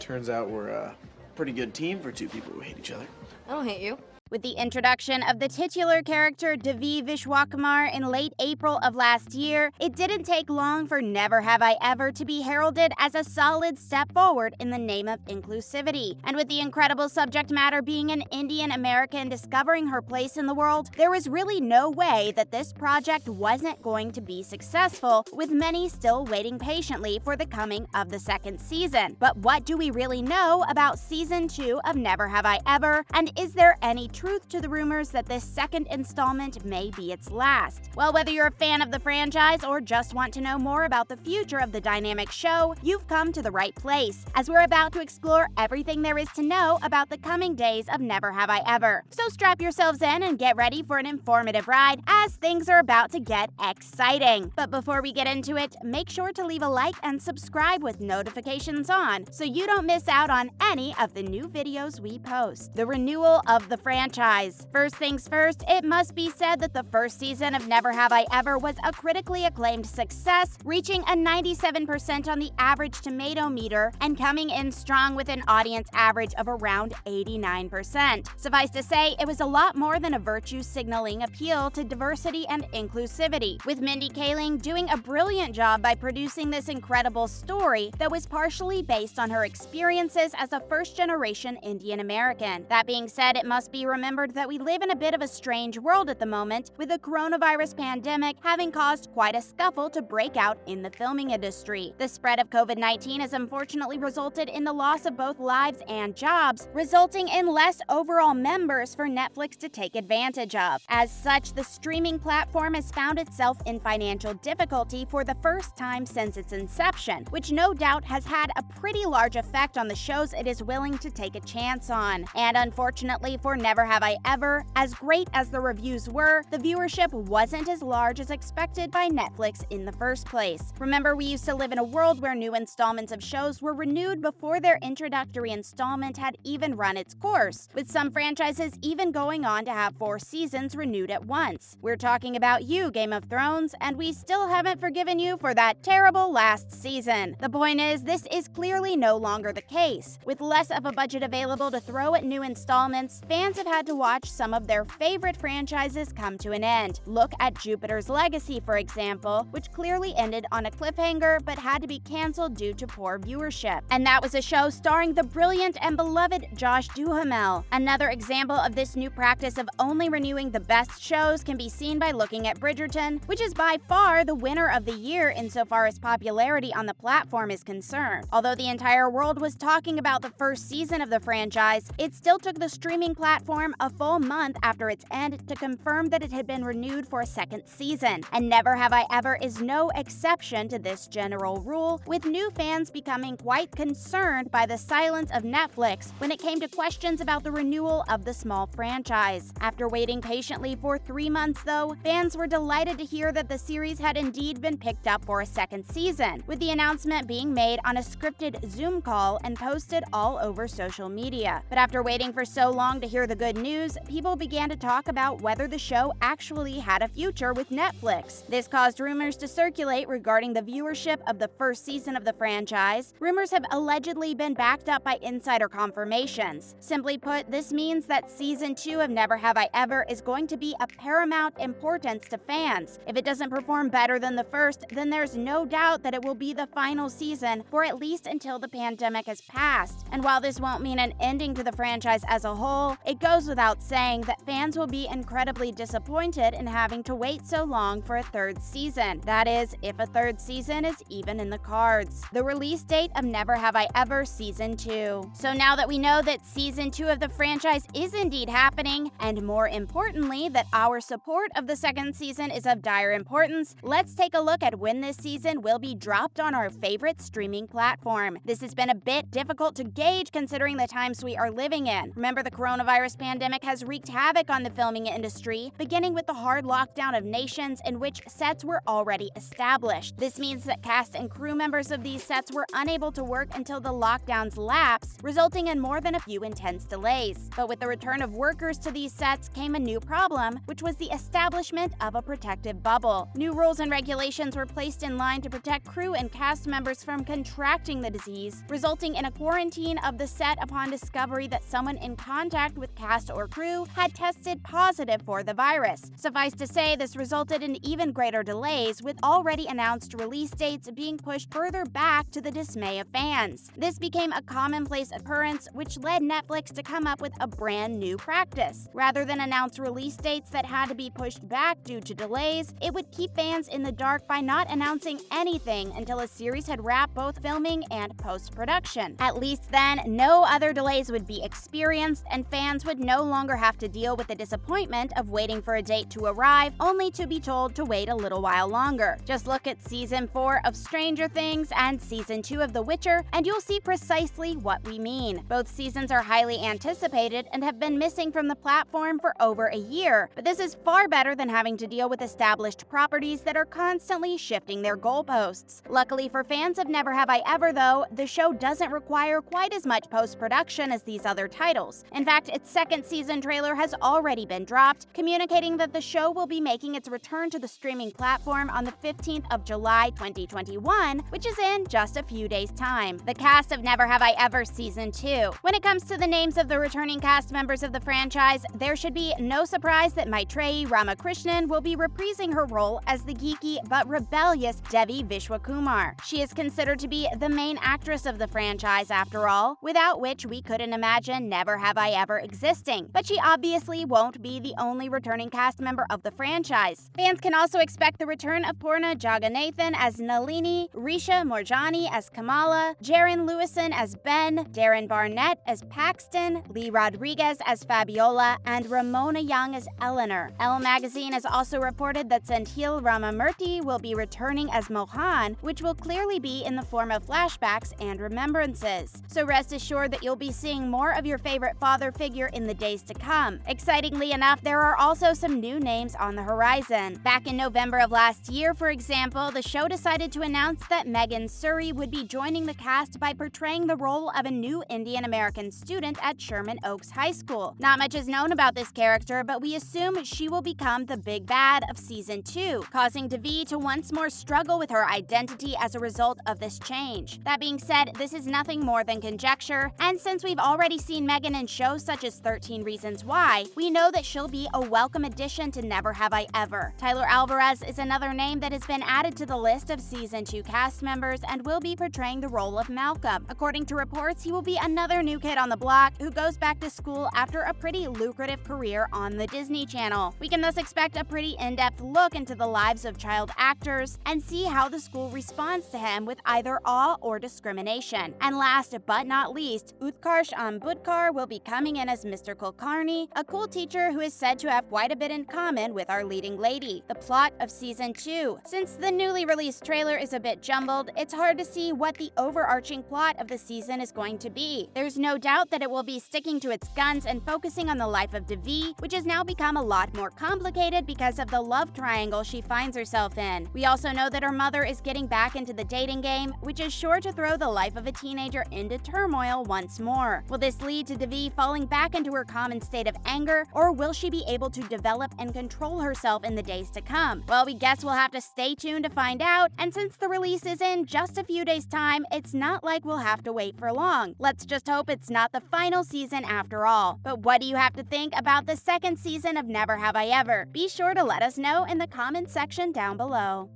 Turns out we're a pretty good team for two people who hate each other. I don't hate you. With the introduction of the titular character Devi Vishwakumar in late April of last year, it didn't take long for Never Have I Ever to be heralded as a solid step forward in the name of inclusivity. And with the incredible subject matter being an Indian American discovering her place in the world, there was really no way that this project wasn't going to be successful, with many still waiting patiently for the coming of the second season. But what do we really know about Season 2 of Never Have I Ever, and is there any truth to the rumors that this second installment may be its last? Well, whether you're a fan of the franchise or just want to know more about the future of the dynamic show, you've come to the right place, as we're about to explore everything there is to know about the coming days of Never Have I Ever. So strap yourselves in and get ready for an informative ride, as things are about to get exciting. But before we get into it, make sure to leave a like and subscribe with notifications on so you don't miss out on any of the new videos we post. The renewal of the franchise. First things first, it must be said that the first season of Never Have I Ever was a critically acclaimed success, reaching a 97% on the average tomato meter and coming in strong with an audience average of around 89%. Suffice to say, it was a lot more than a virtue-signaling appeal to diversity and inclusivity, with Mindy Kaling doing a brilliant job by producing this incredible story that was partially based on her experiences as a first-generation Indian American. That being said, it must be remembered that we live in a bit of a strange world at the moment, with the coronavirus pandemic having caused quite a scuffle to break out in the filming industry. The spread of COVID-19 has unfortunately resulted in the loss of both lives and jobs, resulting in less overall members for Netflix to take advantage of. As such, the streaming platform has found itself in financial difficulty for the first time since its inception, which no doubt has had a pretty large effect on the shows it is willing to take a chance on. And unfortunately for Never Have I Ever, as great as the reviews were, the viewership wasn't as large as expected by Netflix in the first place. Remember, we used to live in a world where new installments of shows were renewed before their introductory installment had even run its course, with some franchises even going on to have 4 seasons renewed at once. We're talking about you, Game of Thrones, and we still haven't forgiven you for that terrible last season. The point is, this is clearly no longer the case. With less of a budget available to throw at new installments, fans have had to watch some of their favorite franchises come to an end. Look at Jupiter's Legacy, for example, which clearly ended on a cliffhanger but had to be canceled due to poor viewership. And that was a show starring the brilliant and beloved Josh Duhamel. Another example of this new practice of only renewing the best shows can be seen by looking at Bridgerton, which is by far the winner of the year insofar as popularity on the platform is concerned. Although the entire world was talking about the first season of the franchise, it still took the streaming platform a full month after its end to confirm that it had been renewed for a second season. And Never Have I Ever is no exception to this general rule, with new fans becoming quite concerned by the silence of Netflix when it came to questions about the renewal of the small franchise. After waiting patiently for 3 months, though, fans were delighted to hear that the series had indeed been picked up for a second season, with the announcement being made on a scripted Zoom call and posted all over social media. But after waiting for so long to hear the good news, people began to talk about whether the show actually had a future with Netflix. This caused rumors to circulate regarding the viewership of the first season of the franchise. Rumors have allegedly been backed up by insider confirmations. Simply put, this means that Season 2 of Never Have I Ever is going to be of paramount importance to fans. If it doesn't perform better than the first, then there's no doubt that it will be the final season for at least until the pandemic has passed. And while this won't mean an ending to the franchise as a whole, it goes without saying that fans will be incredibly disappointed in having to wait so long for a third season. That is, if a third season is even in the cards. The release date of Never Have I Ever Season 2. So now that we know that Season 2 of the franchise is indeed happening, and more importantly, that our support of the second season is of dire importance, let's take a look at when this season will be dropped on our favorite streaming platform. This has been a bit difficult to gauge considering the times we are living in. Remember, the coronavirus pandemic has wreaked havoc on the filming industry, beginning with the hard lockdown of nations in which sets were already established. This means that cast and crew members of these sets were unable to work until the lockdowns lapsed, resulting in more than a few intense delays. But with the return of workers to these sets came a new problem, which was the establishment of a protective bubble. New rules and regulations were placed in line to protect crew and cast members from contracting the disease, resulting in a quarantine of the set upon discovery that someone in contact with cast or crew had tested positive for the virus. Suffice to say, this resulted in even greater delays, with already announced release dates being pushed further back to the dismay of fans. This became a commonplace occurrence, which led Netflix to come up with a brand new practice. Rather than announce release dates that had to be pushed back due to delays, it would keep fans in the dark by not announcing anything until a series had wrapped both filming and post-production. At least then, no other delays would be experienced, and fans would no longer have to deal with the disappointment of waiting for a date to arrive, only to be told to wait a little while longer. Just look at Season 4 of Stranger Things and Season 2 of The Witcher, and you'll see precisely what we mean. Both seasons are highly anticipated and have been missing from the platform for over a year, but this is far better than having to deal with established properties that are constantly shifting their goalposts. Luckily for fans of Never Have I Ever, though, the show doesn't require quite as much post-production as these other titles. In fact, its second season trailer has already been dropped, communicating that the show will be making its return to the streaming platform on the 15th of July 2021, which is in just a few days' time. The cast of Never Have I Ever Season 2. When it comes to the names of the returning cast members of the franchise, there should be no surprise that Maitreyi Ramakrishnan will be reprising her role as the geeky but rebellious Devi Vishwakumar. She is considered to be the main actress of the franchise after all, without which we couldn't imagine Never Have I Ever existing. But she obviously won't be the only returning cast member of the franchise. Fans can also expect the return of Purna Jagannathan as Nalini, Risha Morjani as Kamala, Jaron Lewison as Ben, Darren Barnett as Paxton, Lee Rodriguez as Fabiola, and Ramona Young as Eleanor. Elle magazine has also reported that Senthil Ramamurthy will be returning as Mohan, which will clearly be in the form of flashbacks and remembrances. So rest assured that you'll be seeing more of your favorite father figure in the days to come. Excitingly enough, there are also some new names on the horizon. Back in November of last year, for example, the show decided to announce that Megan Suri would be joining the cast by portraying the role of a new Indian American student at Sherman Oaks High School. Not much is known about this character, but we assume she will become the big bad of Season 2, causing Devi to once more struggle with her identity as a result of this change. That being said, this is nothing more than conjecture, and since we've already seen Megan in shows such as 13 Reasons Why, we know that she'll be a welcome addition to Never Have I Ever. Tyler Alvarez is another name that has been added to the list of Season 2 cast members and will be portraying the role of Malcolm. According to reports, he will be another new kid on the block who goes back to school after a pretty lucrative career on the Disney Channel. We can thus expect a pretty in-depth look into the lives of child actors and see how the school responds to him with either awe or discrimination. And last but not least, Utkarsh Ambudkar will be coming in as Mr. Kulkarni, a cool teacher who is said to have quite a bit in common with our leading lady. The plot of Season 2. Since the newly released trailer is a bit jumbled, it's hard to see what the overarching plot of the season is going to be. There's no doubt that it will be sticking to its guns and focusing on the life of Devi, which has now become a lot more complicated because of the love triangle she finds herself in. We also know that her mother is getting back into the dating game, which is sure to throw the life of a teenager into turmoil once more. Will this lead to Devi falling back into her common state of anger, or will she be able to develop and control herself in the days to come? Well, we guess we'll have to stay tuned to find out, and since the release is in just a few days' time, it's not like we'll have to wait for long. Let's just hope it's not the final season after all. But what do you have to think about the second season of Never Have I Ever? Be sure to let us know in the comments section down below.